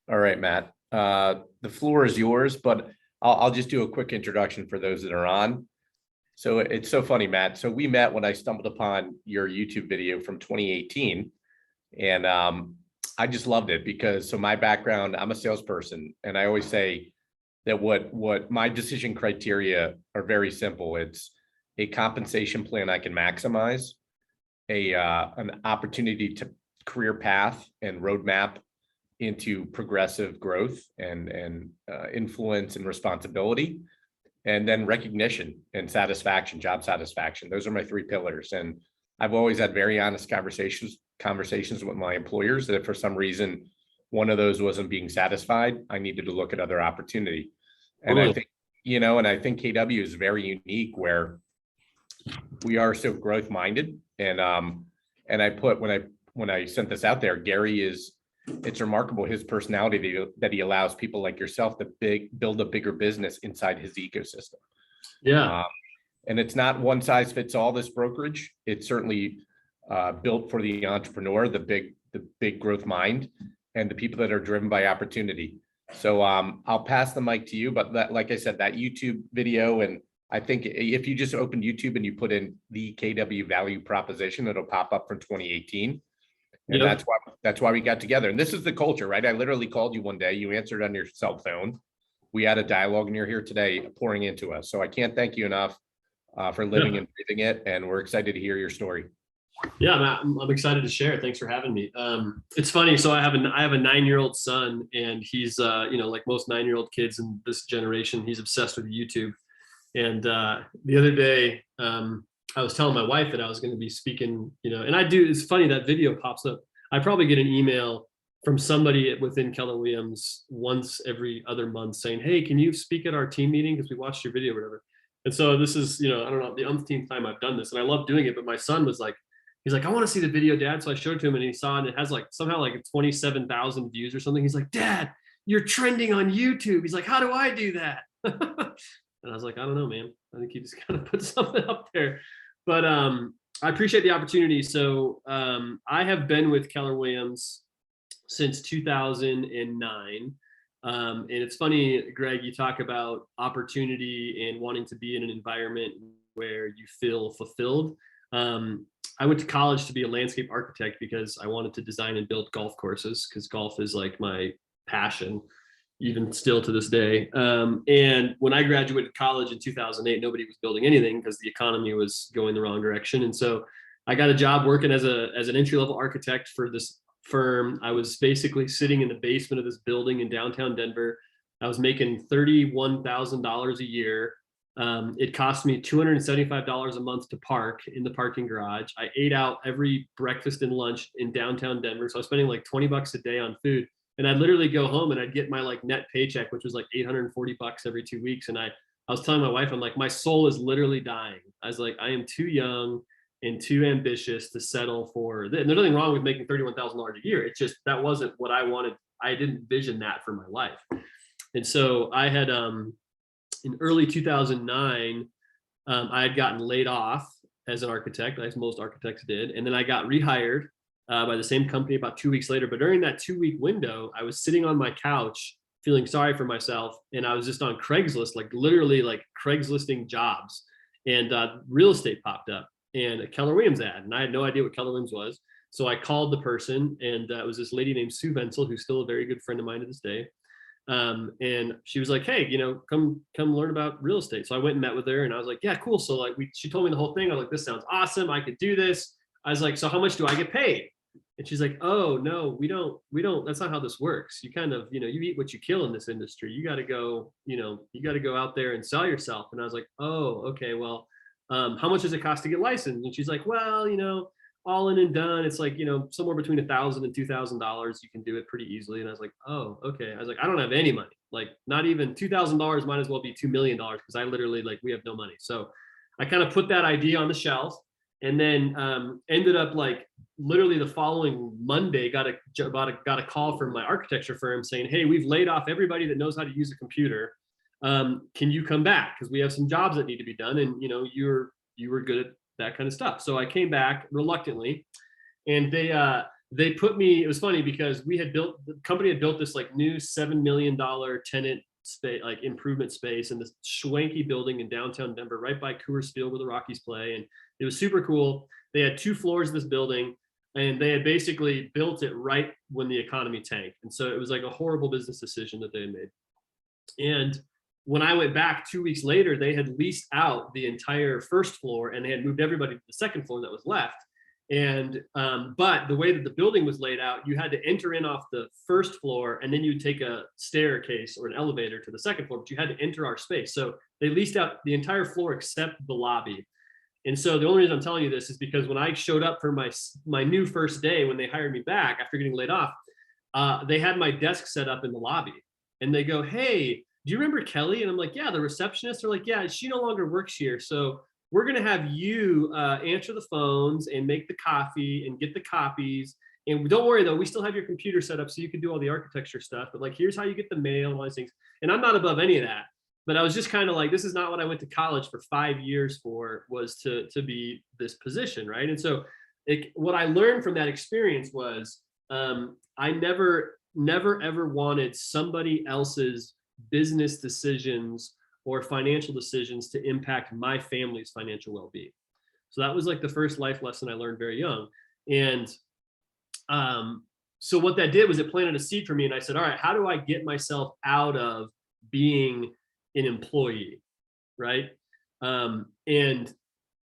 All right, Matt. The floor is yours, but I'll just do a quick introduction for those that are on. So it's so funny, Matt. So we met when I stumbled upon your YouTube video from 2018, and I just loved it because my background, I'm a salesperson, and I always say that what my decision criteria are very simple. It's a compensation plan I can maximize, an opportunity to career path and roadmap into progressive growth and influence and responsibility, and then recognition and satisfaction, job satisfaction. Those are my three pillars. And I've always had very honest conversations with my employers that if for some reason one of those wasn't being satisfied, I needed to look at other opportunity. And I think, and I think KW is very unique where we are so growth minded. And I put, when I sent this out there, it's remarkable his personality that he allows people like yourself to build a bigger business inside his ecosystem. Yeah. And it's not one size fits all, this brokerage. It's certainly built for the entrepreneur, the big growth mind, and the people that are driven by opportunity. So I'll pass the mic to you, but like I said, that YouTube video, and I think if you just open YouTube and you put in the KW value proposition, it'll pop up from 2018. And Yep. that's why we got together. And this is the culture, right? I literally called you one day, you answered on your cell phone. We had a dialogue and you're here today pouring into us. So I can't thank you enough for living and breathing it. And we're excited to hear your story. Yeah, Matt, I'm excited to share. Thanks for having me. It's funny. So I have a 9-year-old son, and he's, like most 9-year-old kids in this generation, he's obsessed with YouTube. And the other day, I was telling my wife that I was going to be speaking, and it's funny that video pops up. I probably get an email from somebody within Keller Williams once every other month saying, hey, can you speak at our team meeting? Because we watched your video or whatever. And so this is, I don't know, the umpteenth time I've done this, and I love doing it. But my son was like, he's like, I want to see the video, Dad. So I showed it to him, and he saw it, and it has somehow 27,000 views or something. He's like, Dad, you're trending on YouTube. He's like, how do I do that? And I was like, I don't know, man. I think you just kind of put something up there. But I appreciate the opportunity. So I have been with Keller Williams since 2009. And it's funny, Greg, you talk about opportunity and wanting to be in an environment where you feel fulfilled. I went to college to be a landscape architect because I wanted to design and build golf courses, because golf is like my passion, even still to this day. And when I graduated college in 2008, nobody was building anything because the economy was going the wrong direction. And so I got a job working as an entry-level architect for this firm. I was basically sitting in the basement of this building in downtown Denver. I was making $31,000 a year. It cost me $275 a month to park in the parking garage. I ate out every breakfast and lunch in downtown Denver. So I was spending like $20 a day on food. And I'd literally go home and I'd get my net paycheck, which was like $840 every 2 weeks. And I was telling my wife, I'm like, my soul is literally dying. I was like, I am too young and too ambitious to settle for this. And there's nothing wrong with making $31,000 a year. It's just, that wasn't what I wanted. I didn't vision that for my life. And so I had, in early 2009, I had gotten laid off as an architect, as most architects did. And then I got rehired by the same company about 2 weeks later. But during that 2-week window, I was sitting on my couch feeling sorry for myself. And I was just on Craigslist, literally Craigslisting jobs. And real estate popped up and a Keller Williams ad. And I had no idea what Keller Williams was. So I called the person, and it was this lady named Sue Venzel, who's still a very good friend of mine to this day. And she was like, hey, come learn about real estate. So I went and met with her, and I was like, yeah, cool. So she told me the whole thing. I was like, this sounds awesome. I could do this. I was like, so how much do I get paid? And she's like, oh no, we don't, that's not how this works. You kind of, you eat what you kill in this industry. You got to go, you got to go out there and sell yourself. And I was like, oh, okay. Well, how much does it cost to get licensed? And she's like, well, all in and done, it's like, somewhere between $1,000 and $2,000. You can do it pretty easily. And I was like, oh, okay. I was like, I don't have any money. Not even $2,000 might as well be $2 million, because I literally we have no money. So I kind of put that idea on the shelf, and then ended up literally the following Monday got a call from my architecture firm saying, hey, we've laid off everybody that knows how to use a computer. Can you come back? Because we have some jobs that need to be done, and you were good at that kind of stuff. So I came back reluctantly, and they they put me, it was funny because the company had built this like new $7 million tenant space, like improvement space in this schwanky building in downtown Denver, right by Coors Field where the Rockies play. And it was super cool. They had 2 floors of this building, and they had basically built it right when the economy tanked. And so it was like a horrible business decision that they had made. And when I went back 2 weeks later, they had leased out the entire first floor and they had moved everybody to the second floor that was left. And but the way that the building was laid out, you had to enter in off the first floor, and then you'd take a staircase or an elevator to the second floor, but you had to enter our space. So they leased out the entire floor except the lobby. And so the only reason I'm telling you this is because when I showed up for my new first day, when they hired me back after getting laid off, they had my desk set up in the lobby, and they go, "Hey, do you remember Kelly?" And I'm like, "Yeah." The receptionist are like, "Yeah, she no longer works here, so we're going to have you answer the phones and make the coffee and get the copies. And don't worry, though, we still have your computer set up so you can do all the architecture stuff. But like, here's how you get the mail and all these things." And I'm not above any of that. But I was just kind of like, this is not what I went to college for 5 years for, was to be this position, right? And so what I learned from that experience was I never ever wanted somebody else's business decisions or financial decisions to impact my family's financial well-being. So that was like the first life lesson I learned very young. And so what that did was it planted a seed for me. And I said, all right, how do I get myself out of being an employee, right? And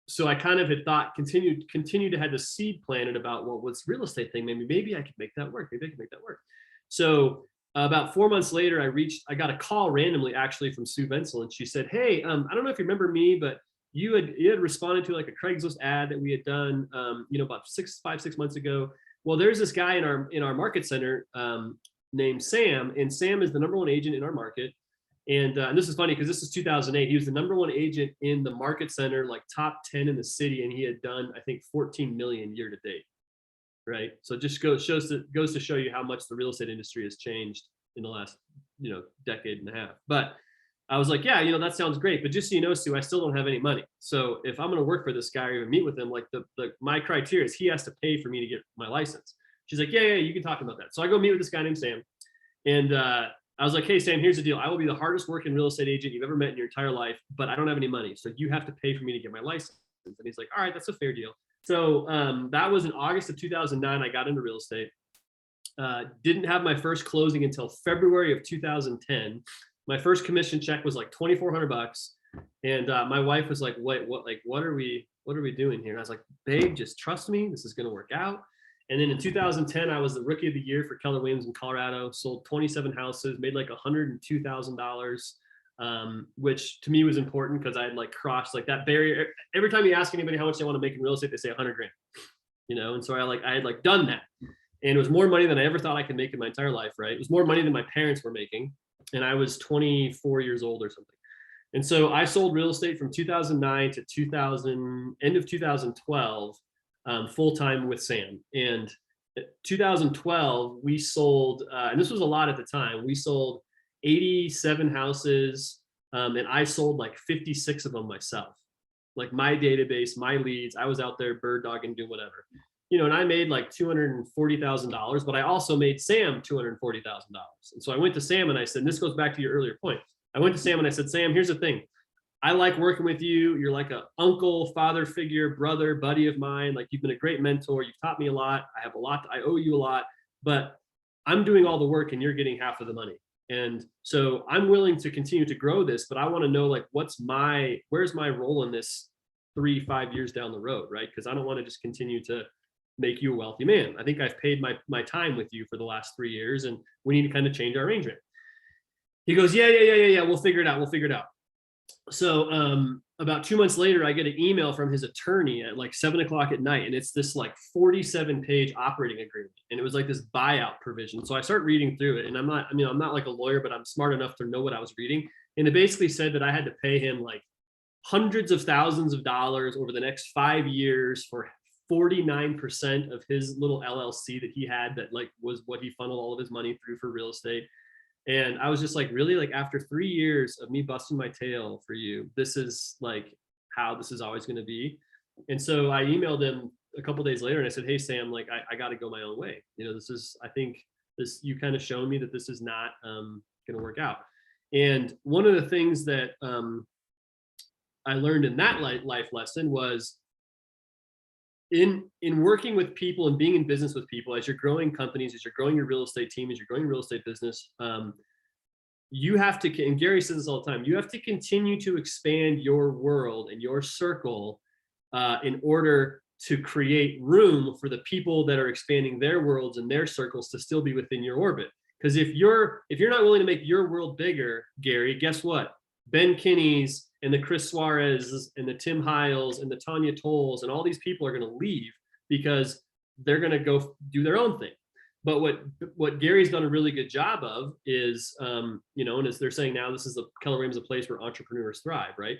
so I kind of had thought, continued to have the seed planted about what was real estate thing. Maybe I could make that work. Maybe I could make that work. So about 4 months later, I got a call randomly actually from Sue Venzel, and she said, "Hey, I don't know if you remember me, but you had responded to like a Craigslist ad that we had done, about 5-6 months ago. Well, there's this guy in our market center named Sam, and Sam is the #1 agent in our market. And this is funny because this is 2008. He was the #1 agent in the market center, like top 10 in the city, and he had done, I think, 14 million year to date." Right. So it just goes to show you how much the real estate industry has changed in the last, decade and a half. But I was like, yeah, that sounds great. But just so you know, Sue, I still don't have any money. So if I'm going to work for this guy or even meet with him, like my criteria is he has to pay for me to get my license. She's like, yeah, you can talk about that. So I go meet with this guy named Sam. And I was like, hey, Sam, here's the deal. I will be the hardest working real estate agent you've ever met in your entire life, but I don't have any money. So you have to pay for me to get my license. And he's like, all right, that's a fair deal. So that was in August of 2009. I got into real estate. Didn't have my first closing until February of 2010. My first commission check was like $2,400, and my wife was like, "Wait, what are we doing here?" And I was like, "Babe, just trust me. This is going to work out." And then in 2010, I was the rookie of the year for Keller Williams in Colorado. Sold 27 houses, made like $102,000. Which to me was important because I had like crossed like that barrier. Every time you ask anybody how much they want to make in real estate, they say 100 grand, and so I had like done that, and it was more money than I ever thought I could make in my entire life, right? It was more money than my parents were making, and I was 24 years old or something. And so I sold real estate from 2009 to end of 2012, full-time with Sam. And 2012 we sold, and this was a lot at the time, we sold 87 houses, and I sold like 56 of them myself. Like my database, my leads, I was out there bird dogging, doing whatever, and I made like $240,000, but I also made Sam $240,000. And so I went to Sam and I said, and this goes back to your earlier point. I went to Sam and I said, Sam, here's the thing. I like working with you. You're like a uncle, father figure, brother, buddy of mine. Like you've been a great mentor. You've taught me a lot. I owe you a lot, but I'm doing all the work and you're getting half of the money. And so I'm willing to continue to grow this, but I want to know like, where's my role in this 3-5 years down the road, right? Because I don't want to just continue to make you a wealthy man. I think I've paid my time with you for the last 3 years, and we need to kind of change our arrangement. He goes, yeah. We'll figure it out. So about 2 months later, I get an email from his attorney at like 7:00 at night, and it's this like 47-page operating agreement, and it was like this buyout provision. So I start reading through it, and I'm not like a lawyer, but I'm smart enough to know what I was reading. And it basically said that I had to pay him like hundreds of thousands of dollars over the next 5 years for 49% of his little LLC that he had, that like was what he funneled all of his money through for real estate. And I was just like, really, like after 3 years of me busting my tail for you, this is like how this is always going to be. And so I emailed him a couple days later and I said, hey, Sam, like, I got to go my own way. You know, I think you kind of shown me that this is not going to work out. And one of the things that I learned in that life lesson was in working with people and being in business with people, as you're growing companies, as you're growing your real estate team, as you're growing your real estate business, you have to, and Gary says this all the time, you have to continue to expand your world and your circle in order to create room for the people that are expanding their worlds and their circles to still be within your orbit. Because if you're not willing to make your world bigger, Gary, guess what? Ben Kinney's and the Chris Suarez and the Tim Hiles and the Tanya Tolles and all these people are going to leave because they're going to go do their own thing. But what Gary's done a really good job of is, you know, and as they're saying now, this is Keller Williams, a place where entrepreneurs thrive, right?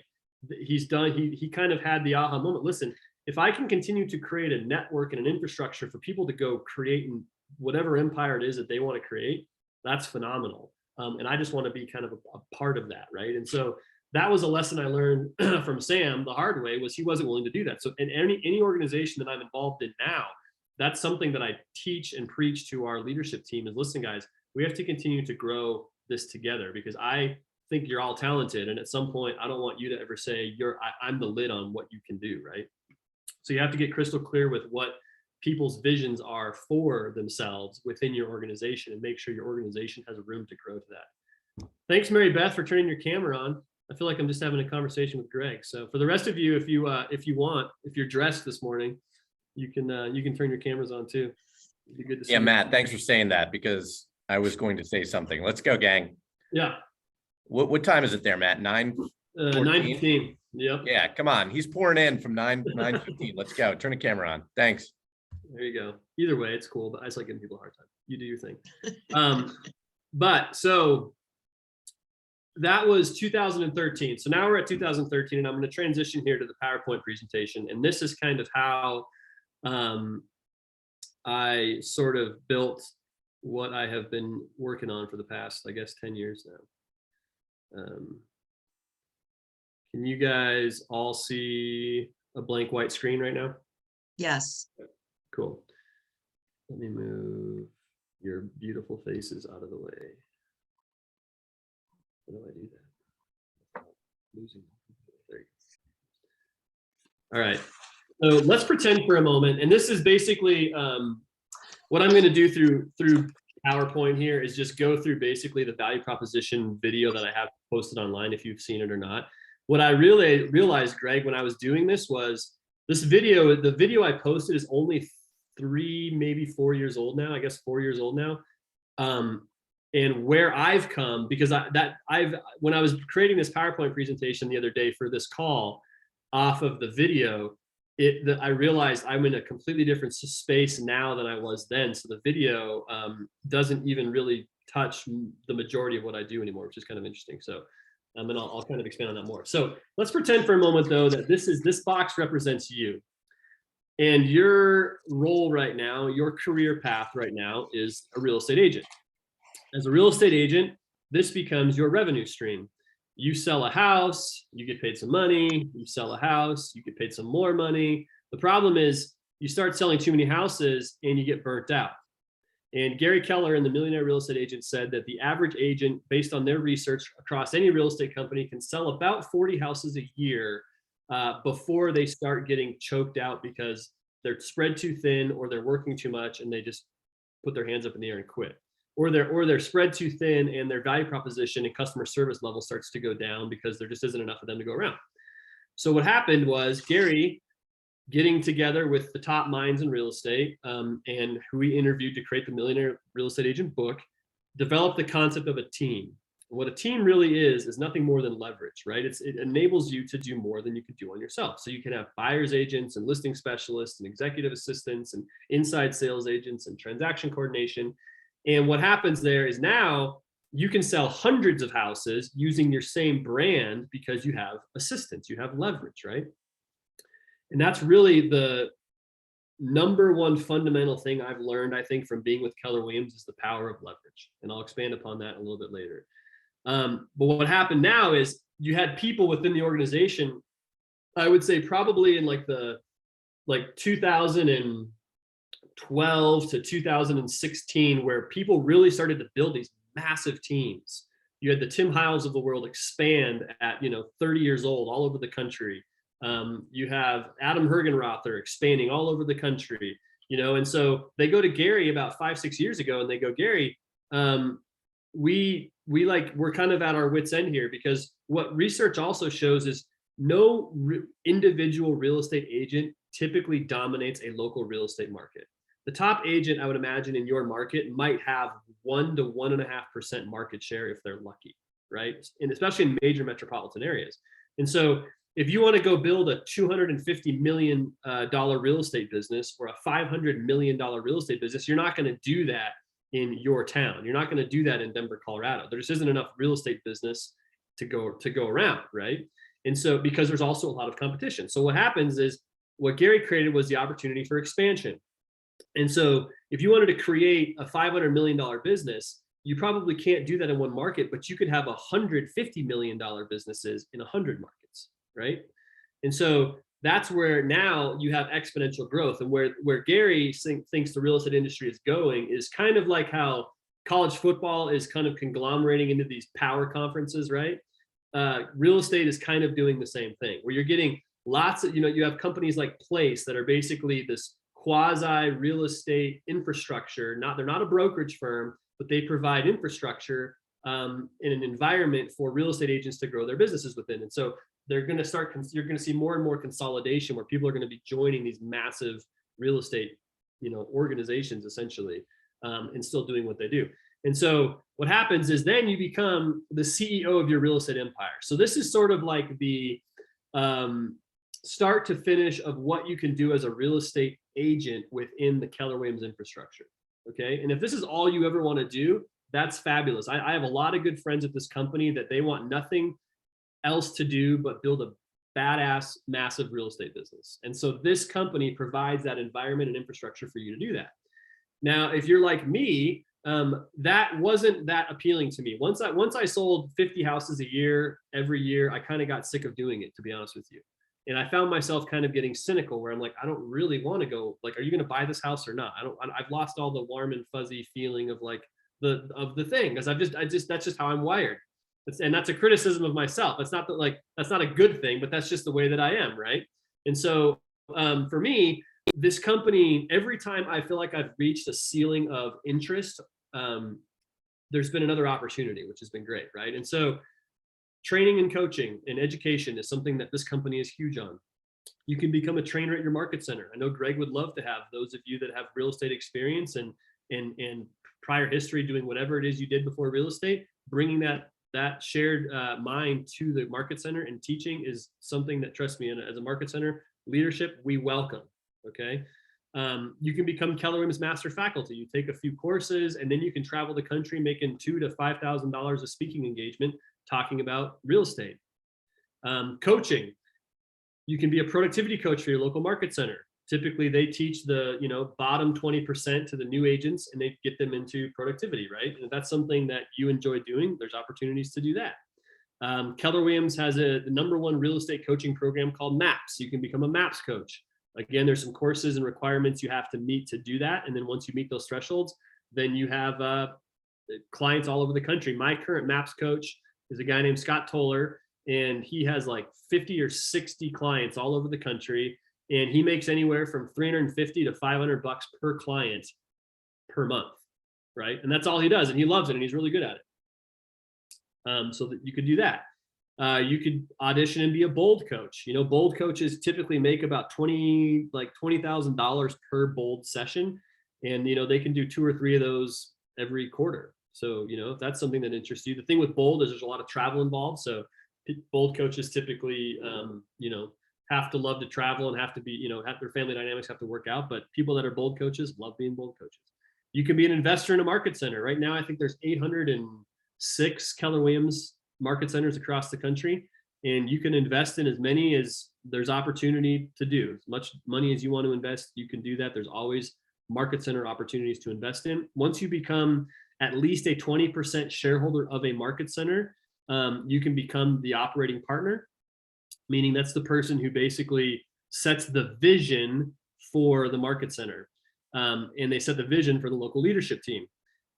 He kind of had the aha moment. Listen, if I can continue to create a network and an infrastructure for people to go create whatever empire it is that they want to create, that's phenomenal. And I just want to be kind of a part of that, right? And so that was a lesson I learned from Sam the hard way, was he wasn't willing to do that. So in any organization that I'm involved in now, that's something that I teach and preach to our leadership team is, listen, guys, we have to continue to grow this together, because I think you're all talented. And at some point, I don't want you to ever say I'm the lid on what you can do, right? So you have to get crystal clear with what people's visions are for themselves within your organization, and make sure your organization has a room to grow to that. Thanks, Mary Beth, for turning your camera on. I feel like I'm just having a conversation with Greg. So for the rest of you, if you're dressed this morning, you can turn your cameras on too. It'd be good to see you. Matt, thanks for saying that, because I was going to say something. Let's go, gang. Yeah. What time is it there, Matt? 9:15. Yep. Yeah, come on. He's pouring in from 9:15. Let's go. Turn the camera on. Thanks. There you go. Either way, it's cool, but I just like giving people a hard time. You do your thing. But so that was 2013. So now we're at 2013, and I'm going to transition here to the PowerPoint presentation. And this is kind of how I sort of built what I have been working on for the past, I guess, 10 years now. Can you guys all see a blank white screen right now? Yes. Cool. Let me move your beautiful faces out of the way. How do I do that? Losing. There you go. All right. So let's pretend for a moment, and this is basically what I'm going to do through PowerPoint here is just go through basically the value proposition video that I have posted online, if you've seen it or not. What I really realized, Greg, when I was doing this was the video I posted is only 3, maybe 4 years old now. I guess 4 years old now. And where I've come, because when I was creating this PowerPoint presentation the other day for this call off of the video, I realized I'm in a completely different space now than I was then. So the video doesn't even really touch the majority of what I do anymore, which is kind of interesting. So, and I'll kind of expand on that more. So let's pretend for a moment, though, that this box represents you. And your role right now, your career path right now, is a real estate agent. As a real estate agent, this becomes your revenue stream. You sell a house, you get paid some money. You sell a house, you get paid some more money. The problem is you start selling too many houses and you get burnt out. And Gary Keller in the Millionaire Real Estate Agent said that the average agent, based on their research across any real estate company, can sell about 40 houses a year before they start getting choked out because they're spread too thin, or they're working too much and they just put their hands up in the air and quit. Or they're spread too thin and their value proposition and customer service level starts to go down because there just isn't enough of them to go around. So what happened was Gary, getting together with the top minds in real estate and who we interviewed to create the Millionaire Real Estate Agent book, developed the concept of a team. What a team really is nothing more than leverage, right? It enables you to do more than you could do on yourself. So you can have buyer's agents and listing specialists and executive assistants and inside sales agents and transaction coordination. And what happens there is now you can sell hundreds of houses using your same brand because you have assistants, you have leverage, right? And that's really the number one fundamental thing I've learned, I think, from being with Keller Williams is the power of leverage. And I'll expand upon that a little bit later. But what happened now is you had people within the organization, I would say probably in like the like 2012 to 2016, where people really started to build these massive teams. You had the Tim Hiles of the world expand at 30 years old all over the country. You have Adam Hergenrother expanding all over the country, and so they go to Gary about 5-6 years ago and they go, Gary, we're kind of at our wits' end here, because what research also shows is no individual real estate agent typically dominates a local real estate market. The top agent, I would imagine, in your market might have 1 to 1.5% market share if they're lucky, right? And especially in major metropolitan areas. And so if you want to go build a $250 million real estate business or a $500 million real estate business, you're not going to do that in your town. You're not going to do that in Denver, Colorado. There just isn't enough real estate business to go around, right? And so, because there's also a lot of competition. So what happens is, what Gary created was the opportunity for expansion. And so if you wanted to create a $500 million business, you probably can't do that in one market, but you could have $150 million businesses in 100 markets, right? And so that's where now you have exponential growth. And where Gary thinks the real estate industry is going is kind of like how college football is kind of conglomerating into these power conferences, right? Real estate is kind of doing the same thing, where you're getting lots of, you have companies like Place that are basically this quasi real estate infrastructure. They're not a brokerage firm, but they provide infrastructure in an environment for real estate agents to grow their businesses within. And so you're going to see more and more consolidation, where people are going to be joining these massive real estate, organizations essentially, and still doing what they do. And so what happens is then you become the CEO of your real estate empire. So this is sort of like the start to finish of what you can do as a real estate agent within the Keller Williams infrastructure. Okay. And if this is all you ever want to do, that's fabulous. I have a lot of good friends at this company that they want nothing else to do but build a badass, massive real estate business. And so this company provides that environment and infrastructure for you to do that. Now, if you're like me, that wasn't that appealing to me. Once I sold 50 houses a year, every year, I kind of got sick of doing it, to be honest with you. And I found myself kind of getting cynical, where I'm like, I don't really want to go, like, are you going to buy this house or not? I've lost all the warm and fuzzy feeling of like the thing, because that's just how I'm wired. And that's a criticism of myself. That's not a good thing, but that's just the way that I am, right? And so for me, this company, every time I feel like I've reached a ceiling of interest, there's been another opportunity, which has been great, right? And so training and coaching and education is something that this company is huge on. You can become a trainer at your market center. I know Greg would love to have those of you that have real estate experience and prior history doing whatever it is you did before real estate, bringing that shared mind to the market center and teaching is something that, trust me, as a market center leadership, we welcome. Okay. You can become Keller Williams master faculty. You take a few courses and then you can travel the country making $2,000 to $5,000 a speaking engagement talking about real estate. Coaching. You can be a productivity coach for your local market center. Typically they teach the bottom 20% to the new agents and they get them into productivity, right? And if that's something that you enjoy doing, there's opportunities to do that. Keller Williams has the #1 real estate coaching program called MAPS. You can become a MAPS coach. Again, there's some courses and requirements you have to meet to do that. And then once you meet those thresholds, then you have clients all over the country. My current MAPS coach is a guy named Scott Toller, and he has like 50 or 60 clients all over the country. And he makes anywhere from $350 to $500 per client per month, right? And that's all he does. And he loves it and he's really good at it. So that you could do that. You could audition and be a bold coach. Bold coaches typically make about $20,000 per bold session. And, they can do 2 or 3 of those every quarter. So, if that's something that interests you. The thing with bold is there's a lot of travel involved. So bold coaches typically, have to love to travel and have to be, have their family dynamics have to work out. But people that are bold coaches love being bold coaches. You can be an investor in a market center. Right now, I think there's 806 Keller Williams market centers across the country, and you can invest in as many as there's opportunity to do. As much money as you want to invest, you can do that. There's always market center opportunities to invest in. Once you become at least a 20% shareholder of a market center, you can become the operating partner, meaning that's the person who basically sets the vision for the market center. And they set the vision for the local leadership team.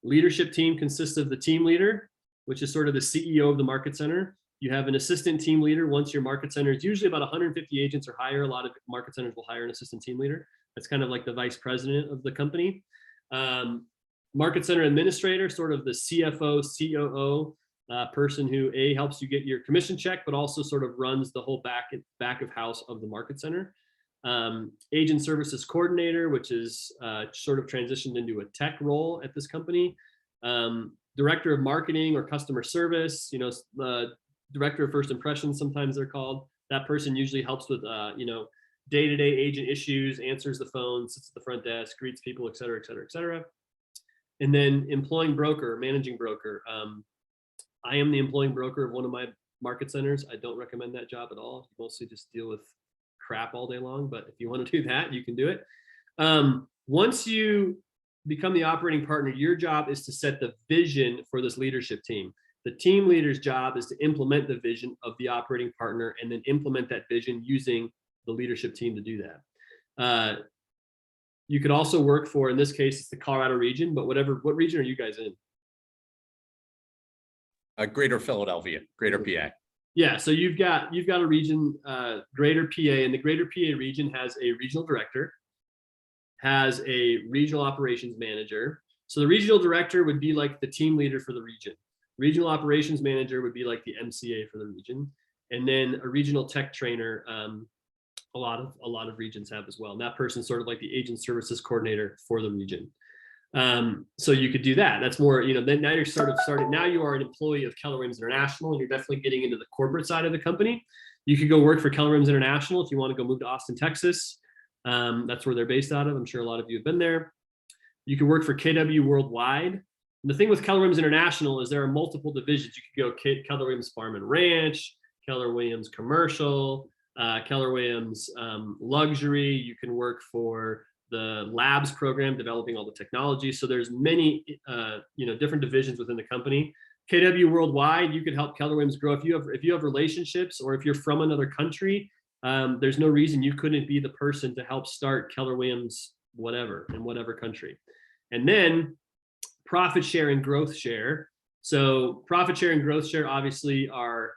Leadership team consists of the team leader, which is sort of the CEO of the market center. You have an assistant team leader. Once your market center is usually about 150 agents or higher, a lot of market centers will hire an assistant team leader. That's kind of like the vice president of the company. Market center administrator, sort of the CFO, COO person who helps you get your commission check, but also sort of runs the whole back of house of the market center. Agent services coordinator, which is sort of transitioned into a tech role at this company. Director of marketing or customer service, director of first impressions, sometimes they're called. That person usually helps with, day-to-day agent issues, answers the phone, sits at the front desk, greets people, et cetera, et cetera, et cetera. And then employing broker, managing broker. I am the employing broker of one of my market centers. I don't recommend that job at all. You mostly just deal with crap all day long, but if you want to do that, you can do it. Once you become the operating partner, your job is to set the vision for this leadership team. The team leader's job is to implement the vision of the operating partner and then implement that vision using the leadership team to do that. You could also work for, in this case, it's the Colorado region, but what region are you guys in? Greater Philadelphia, Greater PA. Yeah, so you've got a region, Greater PA, and the Greater PA region has a regional director, has a regional operations manager. So the regional director would be like the team leader for the region. Regional operations manager would be like the MCA for the region, and then a regional tech trainer. A lot of regions have as well. And that person's sort of like the agent services coordinator for the region. So you could do that. That's more, then now you're sort of starting, now you are an employee of Keller Williams International, and you're definitely getting into the corporate side of the company. You could go work for Keller Williams International if you want to go move to Austin, Texas. That's where they're based out of. I'm sure a lot of you have been there. You could work for KW Worldwide. And the thing with Keller Williams International is there are multiple divisions. You could go Keller Williams Farm and Ranch, Keller Williams Commercial, Keller Williams Luxury. You can work for the labs program, developing all the technology. So there's many, different divisions within the company. KW Worldwide, you could help Keller Williams grow. If you have relationships, or if you're from another country, there's no reason you couldn't be the person to help start Keller Williams, whatever, in whatever country. And then profit share and growth share. So profit share and growth share obviously are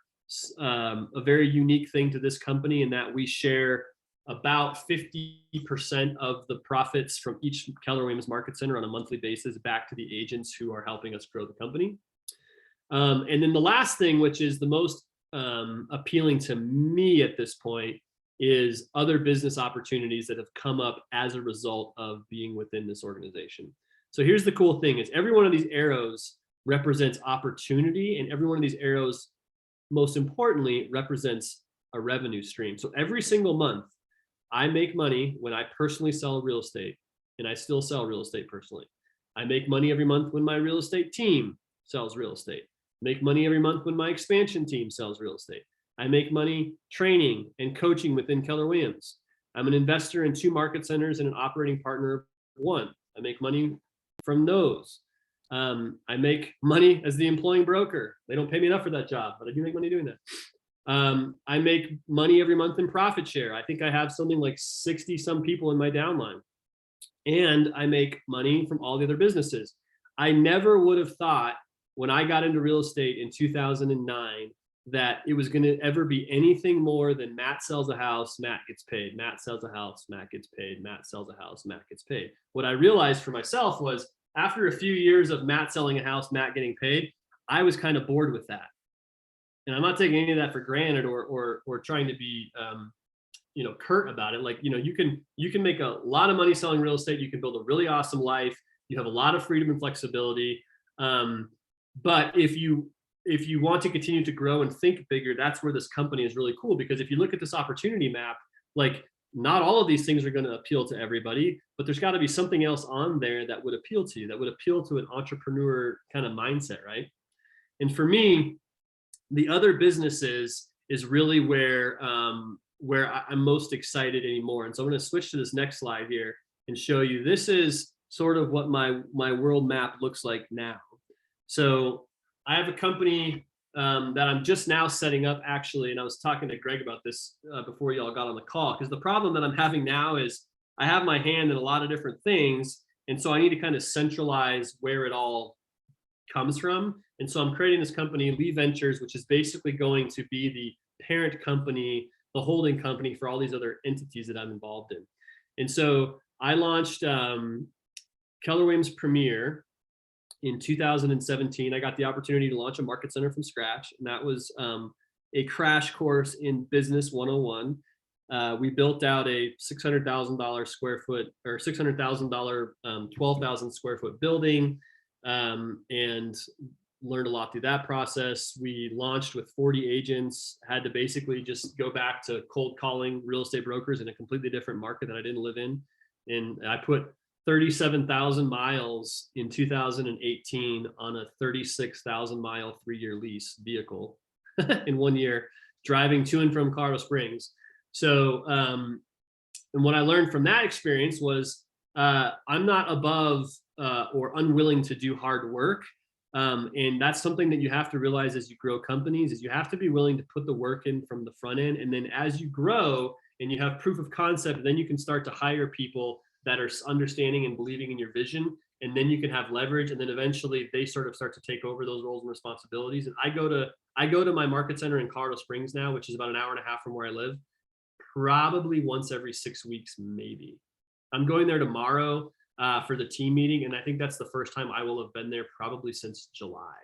a very unique thing to this company, in that we share about 50% of the profits from each Keller Williams market center on a monthly basis back to the agents who are helping us grow the company. And then the last thing, which is the most appealing to me at this point, is other business opportunities that have come up as a result of being within this organization. So here's the cool thing, is every one of these arrows represents opportunity, and every one of these arrows, most importantly, represents a revenue stream. So every single month, I make money when I personally sell real estate, and I still sell real estate personally. I make money every month when my real estate team sells real estate. Make money every month when my expansion team sells real estate. I make money training and coaching within Keller Williams. I'm an investor in 2 market centers and an operating partner of 1. I make money from those. I make money as the employing broker. They don't pay me enough for that job, but I do make money doing that. I make money every month in profit share. I think I have something like 60 some people in my downline. And I make money from all the other businesses. I never would have thought when I got into real estate in 2009 that it was going to ever be anything more than Matt sells a house, Matt gets paid. Matt sells a house, Matt gets paid. Matt sells a house, Matt gets paid. What I realized for myself was, after a few years of Matt selling a house, Matt getting paid, I was kind of bored with that. And I'm not taking any of that for granted or trying to be curt about it. Like, you can make a lot of money selling real estate. You can build a really awesome life. You have a lot of freedom and flexibility. But if you want to continue to grow and think bigger, that's where this company is really cool. Because if you look at this opportunity map, like, not all of these things are going to appeal to everybody, but there's got to be something else on there that would appeal to you, that would appeal to an entrepreneur kind of mindset, right? And for me, the other businesses is really where I'm most excited anymore. And so I'm going to switch to this next slide here and show you, this is sort of what my world map looks like now. So I have a company that I'm just now setting up, actually, and I was talking to Greg about this before you all got on the call, because the problem that I'm having now is I have my hand in a lot of different things. And so I need to kind of centralize where it all comes from. And so I'm creating this company, Leigh Ventures, which is basically going to be the parent company, the holding company for all these other entities that I'm involved in. And so I launched Keller Williams Premier in 2017. I got the opportunity to launch a market center from scratch, and that was a crash course in business 101. We built out a $600,000 square foot, or $600,000 12,000 square foot building, and learned a lot through that process. We launched with 40 agents, had to basically just go back to cold calling real estate brokers in a completely different market that I didn't live in. And I put 37,000 miles in 2018 on a 36,000 mile 3-year lease vehicle in 1 year, driving to and from Colorado Springs. So, and what I learned from that experience was I'm not above or unwilling to do hard work. And that's something that you have to realize as you grow companies, is you have to be willing to put the work in from the front end. And then as you grow and you have proof of concept, then you can start to hire people that are understanding and believing in your vision. And then you can have leverage. And then eventually they sort of start to take over those roles and responsibilities. And I go to my market center in Colorado Springs now, which is about an hour and a half from where I live, probably once every 6 weeks, maybe. I'm going there tomorrow for the team meeting. And I think that's the first time I will have been there probably since July.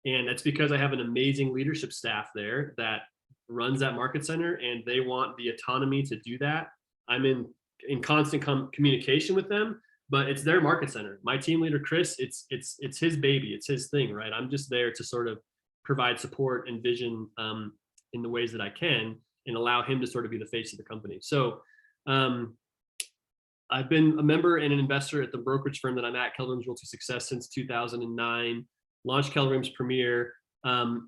And that's because I have an amazing leadership staff there that runs that market center, and they want the autonomy to do that. I'm in constant communication with them, but it's their market center. My team leader, Chris, it's his baby. It's his thing, right? I'm just there to sort of provide support and vision in the ways that I can, and allow him to sort of be the face of the company. So I've been a member and an investor at the brokerage firm that I'm at, Keller Williams Realty Success, since 2009. Launched Keller Williams Premier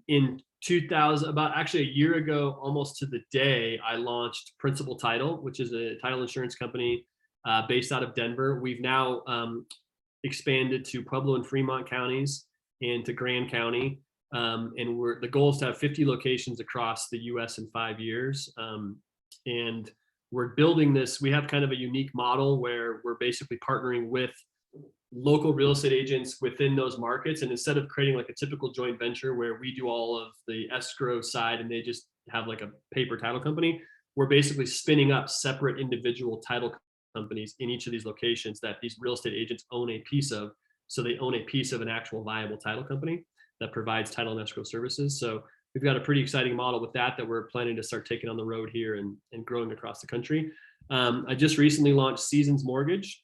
in 2000, about actually a year ago, almost to the day. I launched Principal Title, which is a title insurance company based out of Denver. We've now expanded to Pueblo and Fremont counties and to Grand County. And the goal is to have 50 locations across the US in 5 years. And we're building this. We have kind of a unique model where we're basically partnering with local real estate agents within those markets. And instead of creating like a typical joint venture where we do all of the escrow side and they just have like a paper title company, we're basically spinning up separate individual title companies in each of these locations that these real estate agents own a piece of. So they own a piece of an actual viable title company that provides title and escrow services. So we've got a pretty exciting model with that we're planning to start taking on the road here and growing across the country. I just recently launched Seasons Mortgage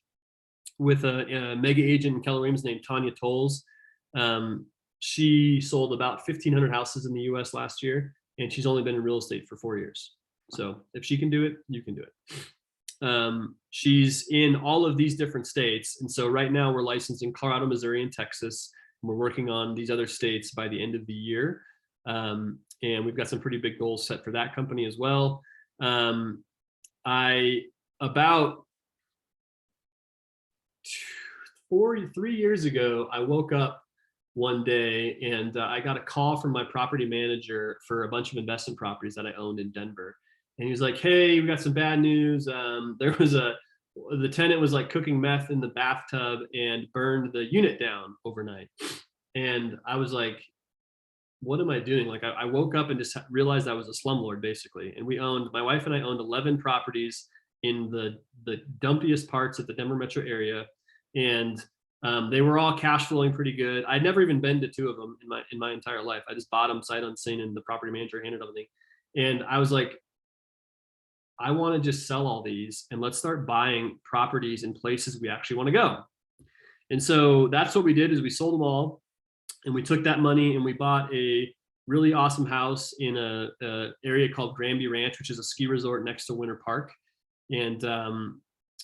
with a mega agent in Keller Williams named Tanya Tolles. She sold about 1,500 houses in the US last year, and she's only been in real estate for 4 years. So if she can do it, you can do it. She's in all of these different states. And so right now we're licensed in Colorado, Missouri, and Texas. And we're working on these other states by the end of the year. And we've got some pretty big goals set for that company as well. About 3 years ago, I woke up one day and I got a call from my property manager for a bunch of investment properties that I owned in Denver. And he was like, "Hey, we got some bad news. The tenant was like cooking meth in the bathtub and burned the unit down overnight." And I was like, what am I doing? Like I woke up and just realized I was a slumlord basically. And my wife and I owned 11 properties in the dumpiest parts of the Denver metro area. And they were all cash flowing pretty good. I'd never even been to 2 of them in my entire life. I just bought them sight unseen, and the property manager handed everything. And I was like, I want to just sell all these and let's start buying properties in places we actually want to go. And so that's what we did, is we sold them all. And we took that money and we bought a really awesome house in a area called Granby Ranch, which is a ski resort next to Winter Park. And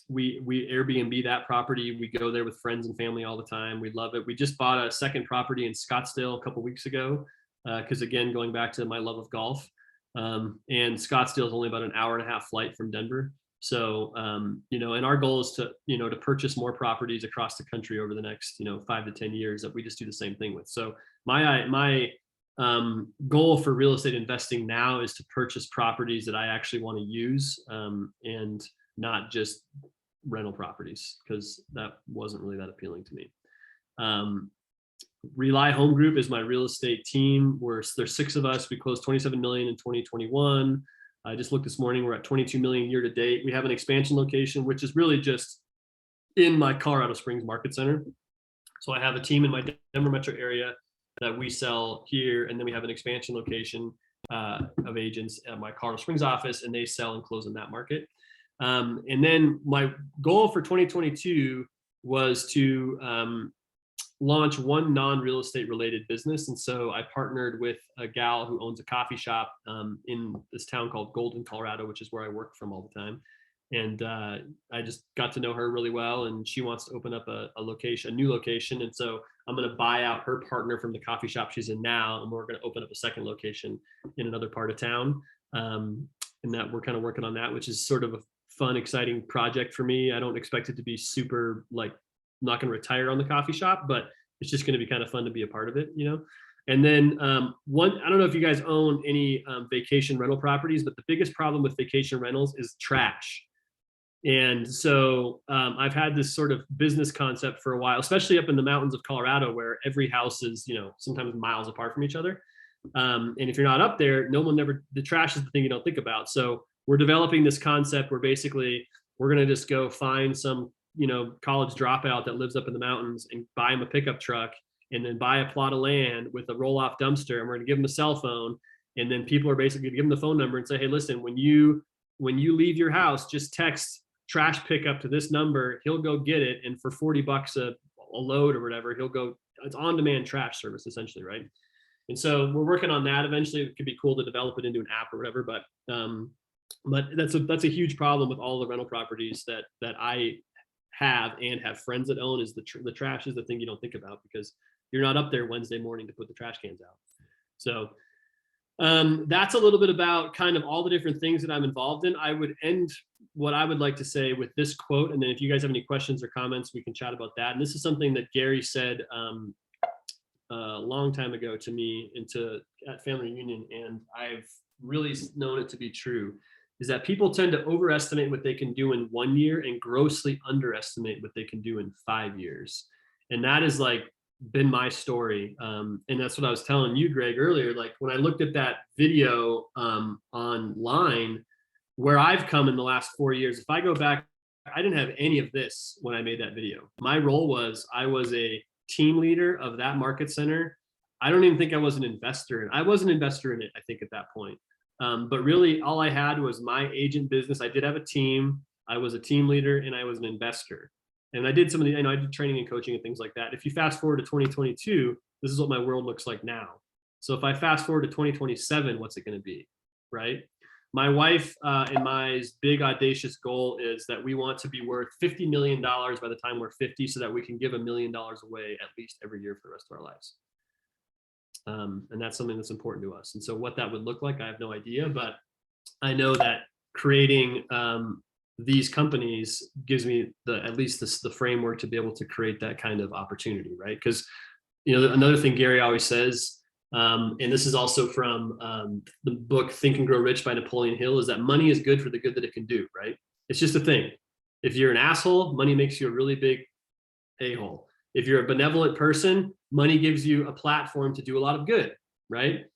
we Airbnb that property. We go there with friends and family all the time. We love it. We just bought a second property in Scottsdale a couple of weeks ago, because again, going back to my love of golf. And Scottsdale is only about an hour and a half flight from Denver. So, and our goal is to purchase more properties across the country over the next, 5 to 10 years that we just do the same thing with. So my goal for real estate investing now is to purchase properties that I actually want to use. And not just rental properties, because that wasn't really that appealing to me. Rely Home Group is my real estate team. There's 6 of us. We closed 27 million in 2021. I just looked this morning. We're at 22 million year to date. We have an expansion location, which is really just in my Colorado Springs market center. So I have a team in my Denver metro area that we sell here, and then we have an expansion location of agents at my Colorado Springs office, and they sell and close in that market. And then my goal for 2022 was to launch one non-real estate related business. And so I partnered with a gal who owns a coffee shop in this town called Golden, Colorado, which is where I work from all the time. And I just got to know her really well, and she wants to open up a new location. And so I'm going to buy out her partner from the coffee shop she's in now, and we're going to open up a second location in another part of town. And that we're kind of working on that, which is sort of a fun, exciting project for me. I don't expect it to be super, like, I'm not going to retire on the coffee shop, but it's just going to be kind of fun to be a part of it, you know? And then I don't know if you guys own any vacation rental properties, but the biggest problem with vacation rentals is trash. And so I've had this sort of business concept for a while, especially up in the mountains of Colorado, where every house is, you know, sometimes miles apart from each other. And if you're not up there, the trash is the thing you don't think about. So we're developing this concept where basically we're going to just go find some, you know, college dropout that lives up in the mountains and buy him a pickup truck, and then buy a plot of land with a roll-off dumpster, and we're going to give them a cell phone. And then people are basically going to give them the phone number and say, hey, listen, when you leave your house, just text trash pickup to this number. He'll go get it. And for $40 a load or whatever, it's on-demand trash service essentially, right? And so we're working on that. Eventually it could be cool to develop it into an app or whatever, but that's a huge problem with all the rental properties that I have and have friends that own, is the trash is the thing you don't think about, because you're not up there Wednesday morning to put the trash cans out. So that's a little bit about kind of all the different things that I'm involved in. I would end what I would like to say with this quote, and then if you guys have any questions or comments, we can chat about that. And this is something that Gary said a long time ago to me at family reunion, and I've really known it to be true, is that people tend to overestimate what they can do in 1 year and grossly underestimate what they can do in 5 years. And that has like been my story. And that's what I was telling you, Greg, earlier. Like when I looked at that video online, where I've come in the last 4 years, if I go back, I didn't have any of this when I made that video. My role was, I was a team leader of that market center. I don't even think I was an investor. I was an investor in it, I think, at that point. But really all I had was my agent business. I did have a team. I was a team leader and I was an investor. And I did some of the, I did training and coaching and things like that. If you fast forward to 2022, this is what my world looks like now. So if I fast forward to 2027, what's it going to be, right? My wife and my big audacious goal is that we want to be worth $50 million by the time we're 50, so that we can give $1 million away at least every year for the rest of our lives. And that's something that's important to us. And so what that would look like, I have no idea, but I know that creating these companies gives me at least the framework to be able to create that kind of opportunity, right? Because, you know, another thing Gary always says, and this is also from the book Think and Grow Rich by Napoleon Hill, is that money is good for the good that it can do, right? It's just a thing. If you're an asshole, money makes you a really big a-hole. If you're a benevolent person, money gives you a platform to do a lot of good, right?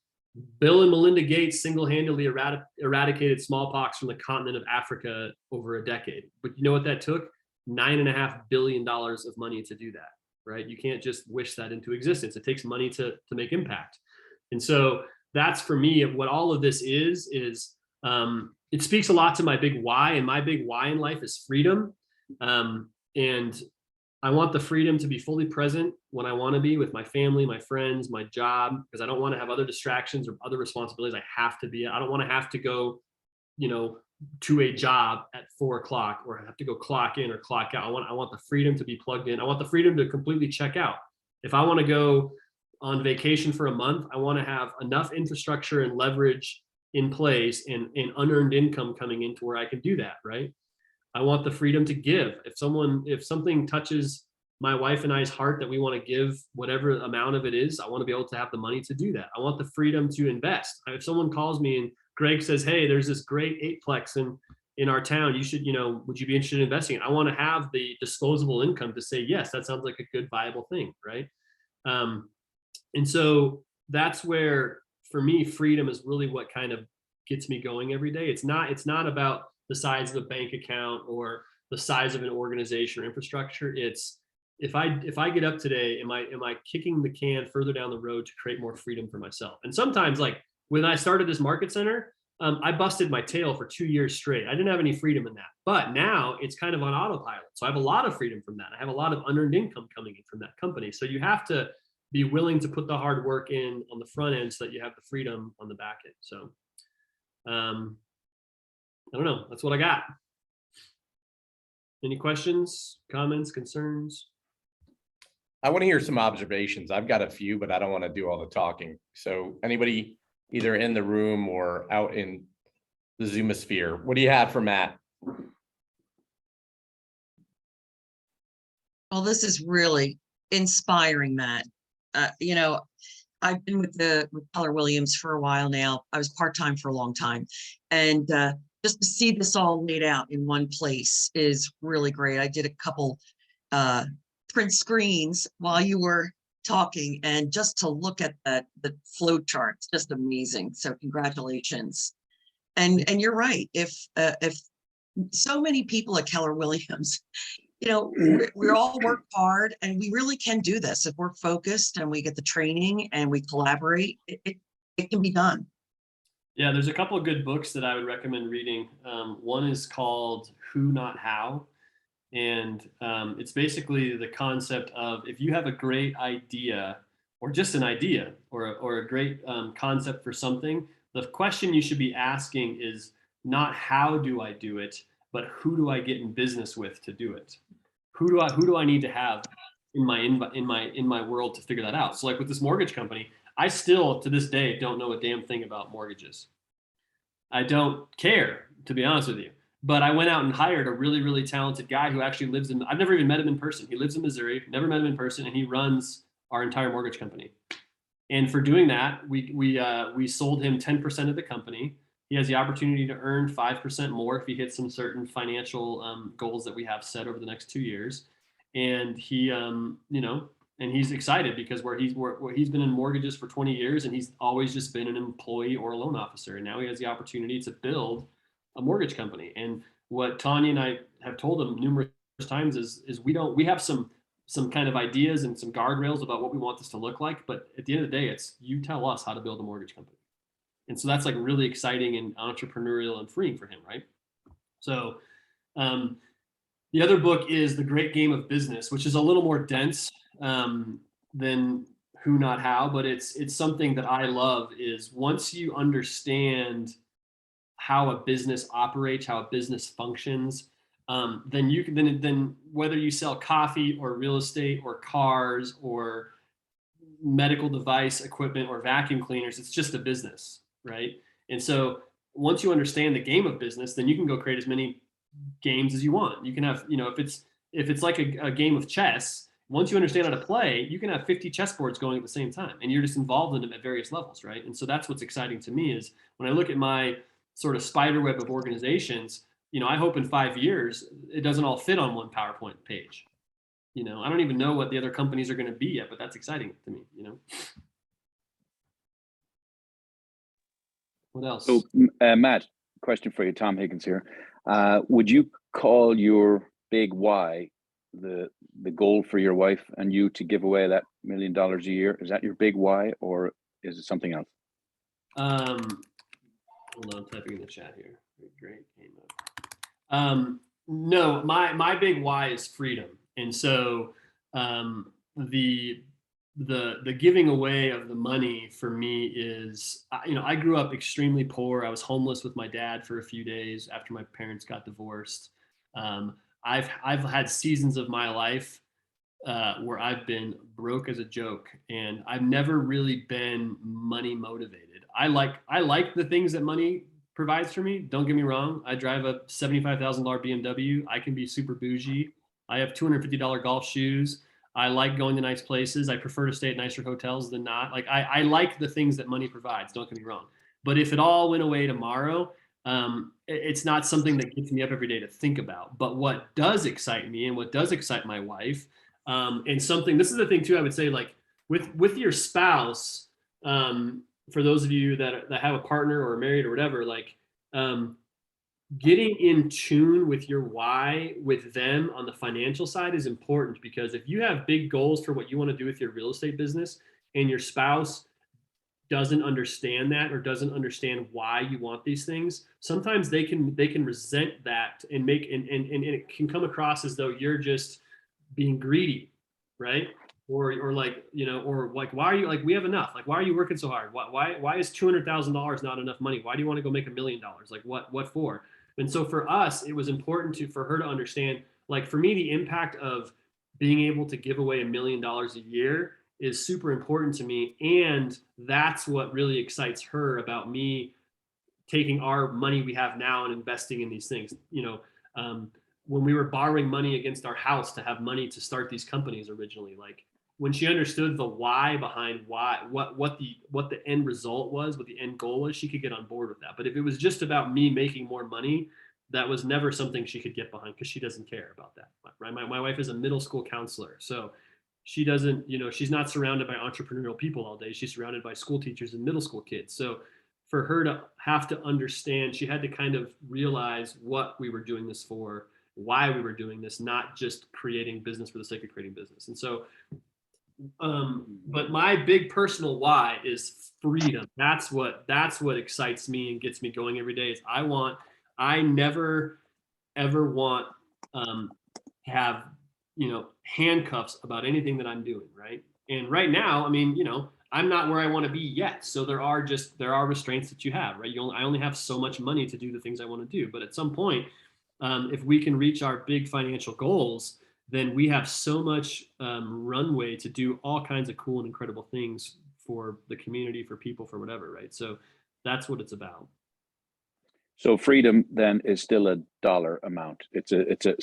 Bill and Melinda Gates single-handedly eradicated smallpox from the continent of Africa over a decade. But you know what that took? $9.5 billion of money to do that, right? You can't just wish that into existence. It takes money to make impact. And so that's, for me, what all of this is it speaks a lot to my big why, and my big why in life is freedom. And I want the freedom to be fully present when I want to be with my family, my friends, my job, because I don't want to have other distractions or other responsibilities I have to be. I don't want to have to go, you know, to a job at 4 o'clock, or have to go clock in or clock out. I want the freedom to be plugged in. I want the freedom to completely check out. If I want to go on vacation for a month, I want to have enough infrastructure and leverage in place and unearned income coming into where I can do that, right? I want the freedom to give. If something touches my wife and I's heart that we want to give whatever amount of it is, I want to be able to have the money to do that. I want the freedom to invest. If someone calls me and Greg says, hey, there's this great 8-plex in our town, you should, would you be interested in investing? I want to have the disposable income to say, yes, that sounds like a good, viable thing, right? And so that's where, for me, freedom is really what kind of gets me going every day. It's not about the size of the bank account or the size of an organization or infrastructure. It's, if I get up today, am I kicking the can further down the road to create more freedom for myself? And sometimes, like when I started this market center, I busted my tail for 2 years straight. I didn't have any freedom in that, but now it's kind of on autopilot. So I have a lot of freedom from that. I have a lot of unearned income coming in from that company. So you have to be willing to put the hard work in on the front end so that you have the freedom on the back end. So I don't know. That's what I got. Any questions, comments, concerns? I want to hear some observations. I've got a few, but I don't want to do all the talking. So anybody either in the room or out in the Zoomosphere, what do you have for Matt? Well, this is really inspiring, Matt. I've been with Keller Williams for a while now. I was part-time for a long time. And just to see this all laid out in one place is really great. I did a couple print screens while you were talking, and just to look at the flow charts, just amazing. So congratulations. And you're right. If so many people at Keller Williams, we all work hard, and we really can do this. If we're focused and we get the training and we collaborate, it can be done. Yeah, there's a couple of good books that I would recommend reading. One is called Who Not How. And it's basically the concept of, if you have a great idea, or just an idea, or a great concept for something, the question you should be asking is not how do I do it, but who do I get in business with to do it? Who do I need to have in my world to figure that out? So like with this mortgage company, I still to this day don't know a damn thing about mortgages. I don't care, to be honest with you. But I went out and hired a really, really talented guy who actually lives in, I've never even met him in person. He lives in Missouri, never met him in person, and he runs our entire mortgage company. And for doing that, we sold him 10% of the company. He has the opportunity to earn 5% more if he hits some certain financial goals that we have set over the next 2 years. And he, and he's excited because where he's been in mortgages for 20 years, and he's always just been an employee or a loan officer. And now he has the opportunity to build a mortgage company. And what Tanya and I have told him numerous times is we have some kind of ideas and some guardrails about what we want this to look like. But at the end of the day, it's you tell us how to build a mortgage company. And so that's like really exciting and entrepreneurial and freeing for him, right? So the other book is The Great Game of Business, which is a little more dense than Who Not How, but it's something that I love. Is once you understand how a business operates, how a business functions, then you can then whether you sell coffee or real estate or cars or medical device equipment or vacuum cleaners, it's just a business, right? And so once you understand the game of business, then you can go create as many games as you want. You can have, if it's like a game of chess, once you understand how to play, you can have 50 chessboards going at the same time, and you're just involved in them at various levels, right? And so that's what's exciting to me is when I look at my sort of spider web of organizations, I hope in 5 years, it doesn't all fit on one PowerPoint page. I don't even know what the other companies are going to be yet, but that's exciting to me, What else? So, Matt, question for you, Tom Higgins here. Would you call your big why the goal for your wife and you to give away that $1 million a year? Is that your big why, or is it something else? Hold on, I'm typing in the chat here. Great game up. No, my big why is freedom, and so the giving away of the money for me is, I grew up extremely poor. I was homeless with my dad for a few days after my parents got divorced. I've had seasons of my life where I've been broke as a joke, and I've never really been money motivated. I like the things that money provides for me. Don't get me wrong. I drive a $75,000 BMW. I can be super bougie. I have $250 golf shoes. I like going to nice places. I prefer to stay at nicer hotels than not. Like I like the things that money provides. Don't get me wrong. But if it all went away tomorrow, it's not something that gets me up every day to think about. But what does excite me and what does excite my wife, and something, this is the thing too, I would say, like with your spouse, for those of you that have a partner or are married or whatever, like getting in tune with your why with them on the financial side is important, because if you have big goals for what you want to do with your real estate business and your spouse doesn't understand that or doesn't understand why you want these things, sometimes they can resent that and make and it can come across as though you're just being greedy, right? Or like, you know, or like, why are you, like, we have enough, like, why are you working so hard? Why is $200,000 not enough money? Why do you want to go make $1 million? Like, what for? And so for us, it was important for her to understand, like, for me, the impact of being able to give away $1 million a year is super important to me. And that's what really excites her about me taking our money we have now and investing in these things. You know, when we were borrowing money against our house to have money to start these companies originally, like, when she understood the why behind what the end result was, what the end goal was, she could get on board with that. But if it was just about me making more money, that was never something she could get behind, because she doesn't care about that. Right? My wife is a middle school counselor, so she doesn't, you know, she's not surrounded by entrepreneurial people all day. She's surrounded by school teachers and middle school kids. So for her to have to understand, she had to kind of realize what we were doing this for, why we were doing this, not just creating business for the sake of creating business. And so but my big personal why is freedom. That's what excites me and gets me going every day. Is I never ever want to have, you know, handcuffs about anything that I'm doing, right? And right now, I mean, you know, I'm not where I want to be yet. So there are restraints that you have, right? I only have so much money to do the things I want to do. But at some point, if we can reach our big financial goals, then we have so much runway to do all kinds of cool and incredible things for the community, for people, for whatever, right? So that's what it's about. So freedom then is still a dollar amount. It's a